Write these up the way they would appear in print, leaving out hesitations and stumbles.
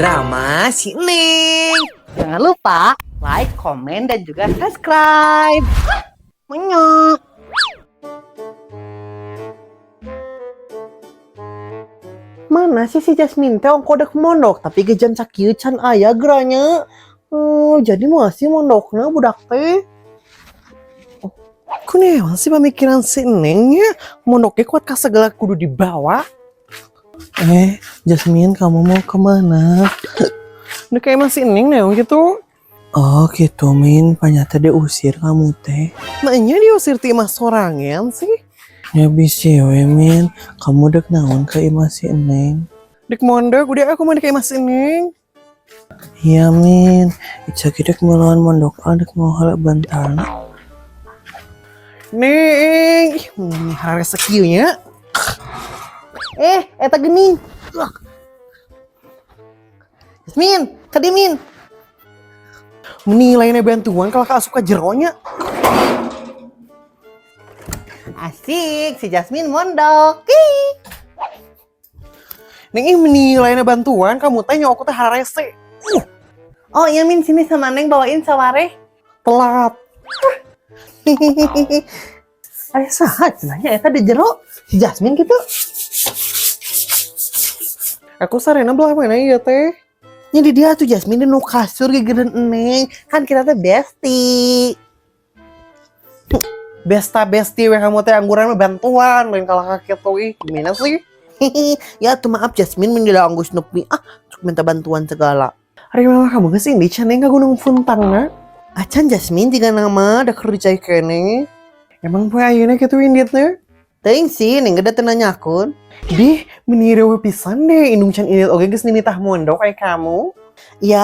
drama si Neng. Jangan lupa like, komen, dan juga subscribe. Monyok. Mana sih si Jasmine teh ongko dek mondok tapi gejan sakieu can aya geranya. Jadi masih mondokna budak teh. Kunaon sih pemikiran si Neng ya? Mondoknya kuat ka segala kudu dibawa. Jasmine, kamu mau kemana? Udah kayak masih Neng neong gitu. Oh gitu, Min. Ternyata dia usir kamu teh. Maknya diusir ti imah sorangan sih. Ya bisa we, Min. Kamu dek naon ke imah si Neng? Dek mondok, udah aku mau kayak masih Neng. Iya, Min. Ica kita melawan mondok dek mau halak bantal. Neng, harga sekiunya. Eta geni. Jasmine, tadi Min. Menilainya bantuan kalau kak suka jeronya. Asik, si Jasmine mondok. Neng ini menilainya bantuan, kamu tanya aku teh harese. Oh iya Min, sini sama Neng bawain saware. Telat. Ada sahat, nanya eta di jero. Si Jasmine gitu. Aku sarena belah mana ya teh? Jadi dia tuh Jasmine di nu kasur gegeran Neng. Kan kita tuh bestie. Besta-besti we kamu teh angguran mah bantuan, main kalah kakek tuh ih. Gimana sih? Ya tuh maaf Jasmine menjadi anggus nepi. Cuk minta bantuan segala. Hari mama kamu kesini, Neng ke Gunung Puntang na? Acan Jasmine tiga nama ada kerja kene. Emang poe ayeuna kitu inditnya? Teuing sih, Neng gede tenanya akun. Dih, menirewe pisan deh, indung can indit oge geus ninitah mondok kayak kamu. Ya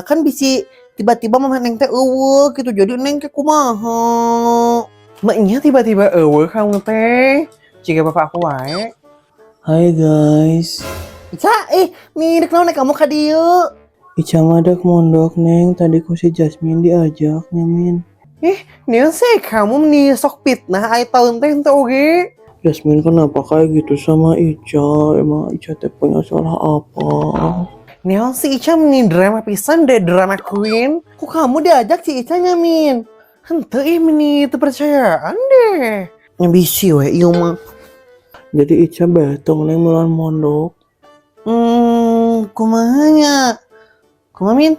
kan bisi tiba-tiba mama Neng teh eueuh gitu jadi Neng teh kumaha. Maknya tiba-tiba eueuh kamu teh. Jika bapak aku wae. Hai guys. Ica, nih dek naon kamu ka dieu? Ica mah dek mondok Neng, tadi ku si Jasmine diajak nyamin. Nih sih kamu sok fitnah ai tahun teh henteu oge. Jasmine kenapa kayak gitu sama Ica? Emang Ica teh punya salah apa? Nih si Ica meni drama pisan deh, drama queen. Kok kamu diajak si Ica nyamin? Henteu meni teu percayaan deh. Bisi we ieu mah. Jadi Ica betong Neng mulan mondok. Kumahanya? Kumaha Min?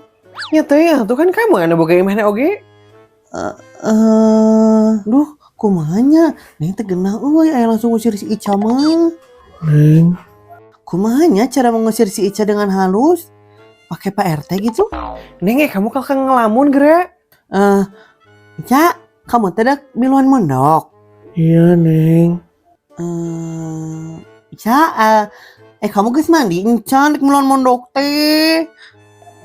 Ya teh ya, tuh kan kamu anu boga imahna oge. Duh, kumahanya? Neng teh genah euy aya langsung ngusir si Ica mah. Neng, kumahanya cara mengusir si Ica dengan halus? Pakai Pak RT gitu? Neng kamu kakak ngelamun geura. Ica, kamu teh dak miluan mondok? Iya, Neng. Ica, kamu geus mandi encan dek miluan mondok teh?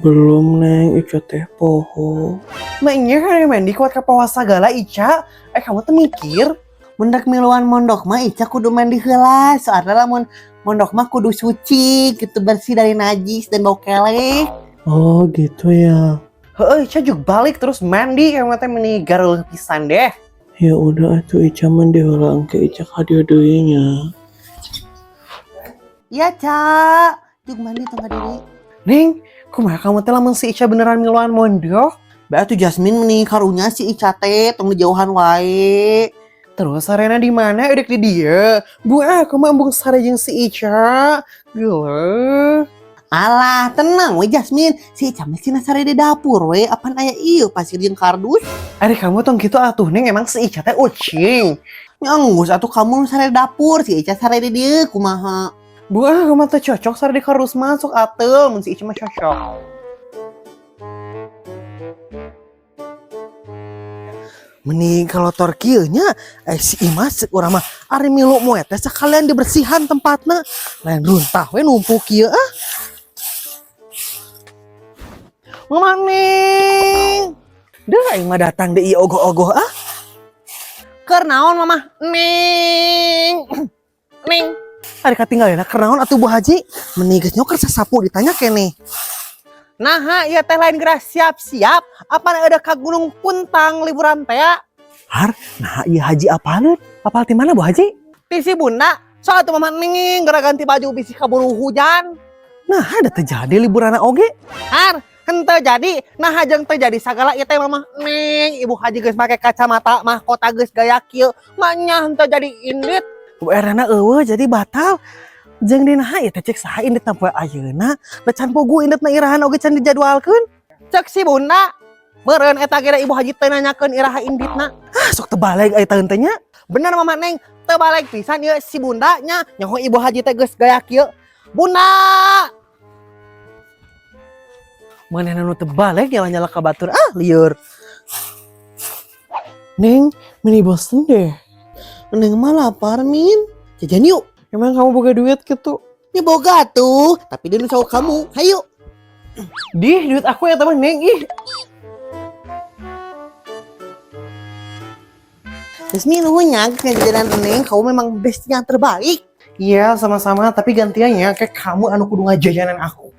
Belum Neng, Ica teh poho. Maknya kan mandi kuat ka pawas sagala Ica. Kamu tuh mikir. Mendak miluan mondok mah Ica kudu mandi heula. Soalnya lamun mondok mah kudu suci, gitu bersih dari najis dan bau keleh. Oh gitu ya. Heeh, Ica juk balik terus mandi kamu teh meni gareuh pisan deh. Ya udah atuh Ica mandi heula engke Ica kadio deui nya. Iya, Ca. Juk mandi tengah diri. Neng, kumaha kamu teh lamun si Ica beneran miluan mondok? Ba atuh Jasmine meni karunya si Ica teh tong dijauhan wae. Terus sarena di mana? Udah di dia. Bu aku mah embung sare jeung si Ica. Geuleuh. Alah, tenang we Jasmine. Si Ica mah cenah sare di dapur we. Apaan aya ieu pasir jeung kardus? Ari kamu tong kitu atuh Neng, emang si Ica teh ucing. Nyanggus atuh kamu sare di dapur, si Ica sare di dieu kumaha? Bu aku mah teh cocok sare di kardus masuk atuh, mun si Ica mah cocok. Mending kalau torkieu nya si Imas urang mah ari milu moe teh sakalian dibersihan tempatna. Lain runtah we numpuk kieu Maning. Dah aing mah datang deui ogoh-ogoh Keur naon Mama? Neng. Ari katinggalna keur naon atuh Bu Haji? Mending geus nyoker sasapu ditanya keneh. Nah, ya teh lain geura siap-siap. Apa ada ka Gunung Puntang liburan teh? Har, nah iya Haji apaan? Apal di mana Bu Haji? Di si Bunda. Soal tuh Mama Neng gara ganti baju bisi kaburu hujan. Nah, ada terjadi liburan oge. Har, henteu jadi, nah hajeng terjadi sagala ieu teh mah neng ibu haji geus make kacamata mahkota geus gaya kieu manya henteu jadi indit. Erana eueuh jadi batal. Jeung dina ieu teh cek saha indit poe ayeuna, da can pugu inditna irahan oge can dijadwalkeun. Cek si bunda, meureun eta ge ibu haji teh nanyakeun iraha inditna. Sok teu balik aya teu teh nya. Bener mama neng, teu balik pisan ieu si bunda nya nyaho ibu haji teh geus gaya kieu. Bunda! Manehna nu teu balik nyala-nyala ka batur lieur. Neng, meni bosen deh. Neng mah lapar min. Jajan yuk. Emang kamu boga duit gitu? Ya boga tuh, tapi dia nu sawo kamu. Hayu. Dih, duit aku ya teman Neng. Ih. Jasmine nuhunnya jajanan Neng, kamu memang bestie yang terbaik. Iya, sama-sama, tapi gantiannya kayak kamu anu kudu ngajajanan aku.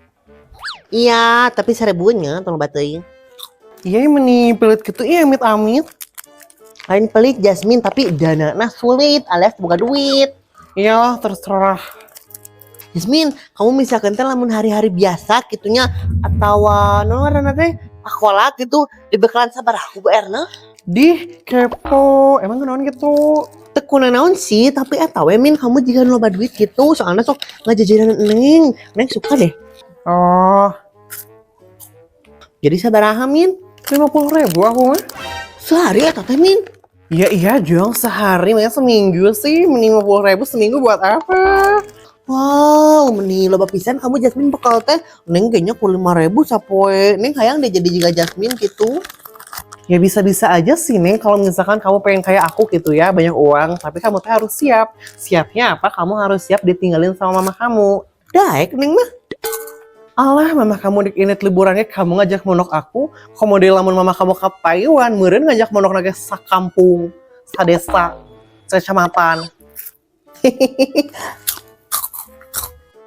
Iya, tapi seribunya tolong bateuing. Iya, meni pelit gitu iya amit-amit. Lain pelit Jasmine, tapi dana nah sulit alias boga duit. Iya, terserah. Jasmine, kamu misalkan teh lamun hari-hari biasa gitunya atau ngaranna teh sekolah gitu dibekalan sabar aku beerna. Dih, kepo. Emang kenaon gitu? Teu naon sih, tapi eta we min kamu jika loba duit gitu, soalnya sok ngajajanan Neng. Neng suka deh. Oh, Jadi sabaraha min? 50.000 aku mah. Sehari eta teh min. Iya, Jong, sehari, makanya seminggu sih. Mending 50.000 seminggu buat apa? Wow, meni loba pisan kamu Jasmine bekal teh. Neng kayaknya 5.000 sapoe. Neng hayang deh jadi juga Jasmine gitu. Ya bisa-bisa aja sih, Neng. Kalau misalkan kamu pengen kayak aku gitu ya, banyak uang. Tapi kamu tuh harus siap. Siapnya apa? Kamu harus siap ditinggalin sama mama kamu. Daek Neng mah. Alah, mama kamu di init liburannya kamu ngajak monok aku. Komode lamun mama kamu ke Taiwan, meureun ngajak monok nage sakampung, sadesa, secamatan.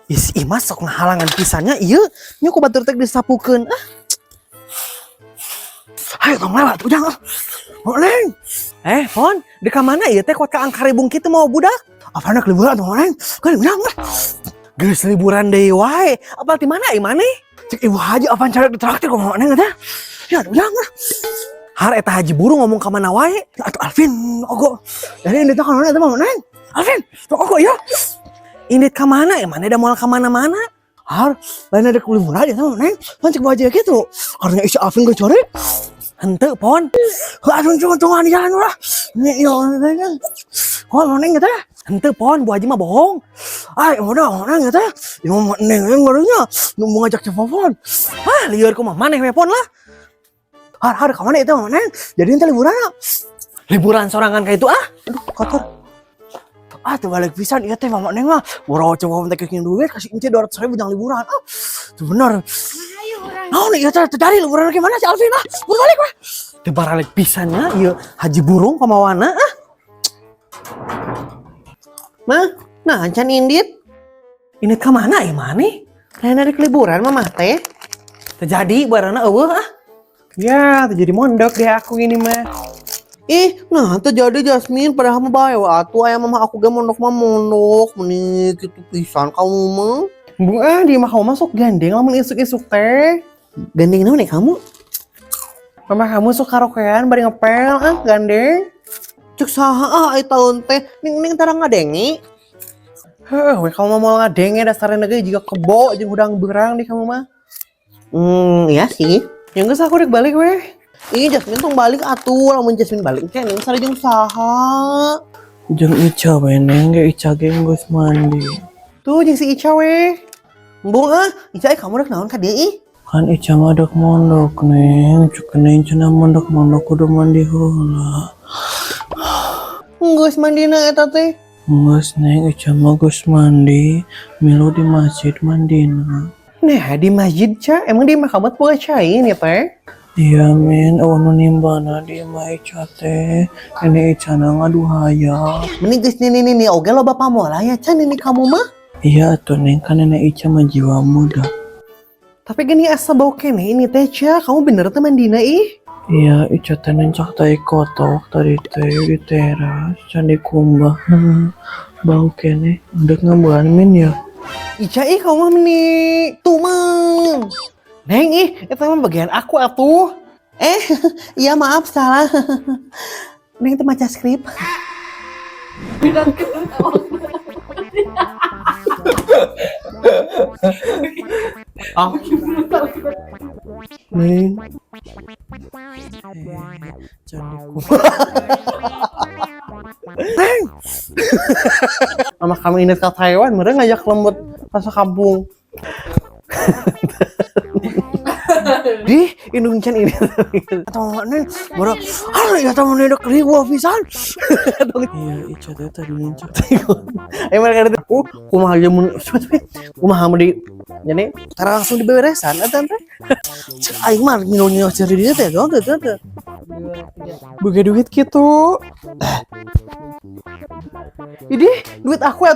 Isi Imas sok ngahalangan pisannya ieu, nya ku batur teh disapukeun. Hayu tong lewat ujang. Neng. Pon, di ka mana ieu teh kuat ka angkaribung kitu mau budak? Apana liburan tuh, Neng? Kan ujang mah. Geus liburan deui wae. Apal di mana ieu maneh? Cek ibu haji apaan cara ditraktir ku mau Neng teh? Ya ujang mah. Har eta haji buru ngomong ka mana wae? Atuh Alvin ogo. Dari indit ka mana eta mah Neng? Alvin, tok ogo ya. Indit ka mana? Mana da moal ka mana-mana? Har, lain ada liburan ya sama Neng. Pancik bawa aja gitu. Karena isi Alvin ge core. Henteu pon. Aduh cuma di jalan lah. Nih yo Neng. Oh Neng teh. Henteu pon, Bu Haji mah bohong. Ay, udah Neng teh. Yo Neng ngarunya nu mau ngajak telepon. Lieur kumaha maneh we pon lah. Har ka mana eta Neng? Jadi ente liburan. Liburan sorangan kayak itu Aduh, kotor. Tuh balik pisan ieu teh mama Neng mah. Boro coba minta keukeun duit kasih ente 200.000 jangan liburan. Tuh bener. Naon ieu teh tadi liburan ke mana si Alvin Buru balik weh. Teu baralik pisannya ieu haji burung pamawana Mah, nah can indit. Ini ka mana ieu maneh? Lain ada liburan mamah teh. Terjadi barana eueuh Ya, terjadi mondok deh aku ini mah. Nah terjadi Jasmine padahal mah bae atuh aya mamah aku ge mondok mah mondok meni kitu pisan kamu mah. Bu di mah kamu masuk gandeng lamun isuk-isuk teh. Gandeng naon kamu? Mama kamu suka karaokean bari ngepel gandeng. Cek saha ai taun teh ning tarang ngadengi. We kamu mau ngadenge dasarnya ge juga kebo jeung hudang beurang di kamu mah. Iya sih. Yang geus aku rek balik weh. Jasmine tong balik atuh lamun Jasmine balik teh ning sareng saha? Jeung Ica we Neng ge Ica ge geus mandi. Tuh jeung si Ica we. Embung Ica kamu rek naon ka dieu Kan Ica mah dek mondok Neng, cukeun cenah mondok-mondok kudu mandi heula. Geus mandina eta teh. Geus Neng, Ica mah geus mandi, milu di masjid mandina. Nah, di masjid Ca, emang di makabat boga cain ya teh? Iya men, nu nimbana di mah Ica teh, ini Ica na ngaduhaya. Mending geus nini oge loba pamola ya can ini kamu mah. Iya atuh Neng, kan nenek Ica mah jiwa muda. Tapi gini asa bau kene ini teh Ca, kamu bener teh mandina ih? Iya, Ica teh nencak tai kotok tadi teh di teras, can dikumbah. Bau kene, udah ngambulan min ya. Ica ih kamu mah meni tuh mang. Neng ih, itu mah bagian aku atuh. Iya maaf salah. Neng itu maca skrip. Oh, Neng. Neng. Sama kami ini ke Taiwan, mereka ngajak lembut pas kampung. Di Indonesia ini atau neng baru ya tamu nendok ribu pisan. Iya itu tadi nunjuk. Mereka ada aku kumaha aja mun kumaha di jadi karena langsung diberesan eta teh. Aing mah nginyo cari dia teh dong teh. Boga duit gitu. Ini duit aku ya.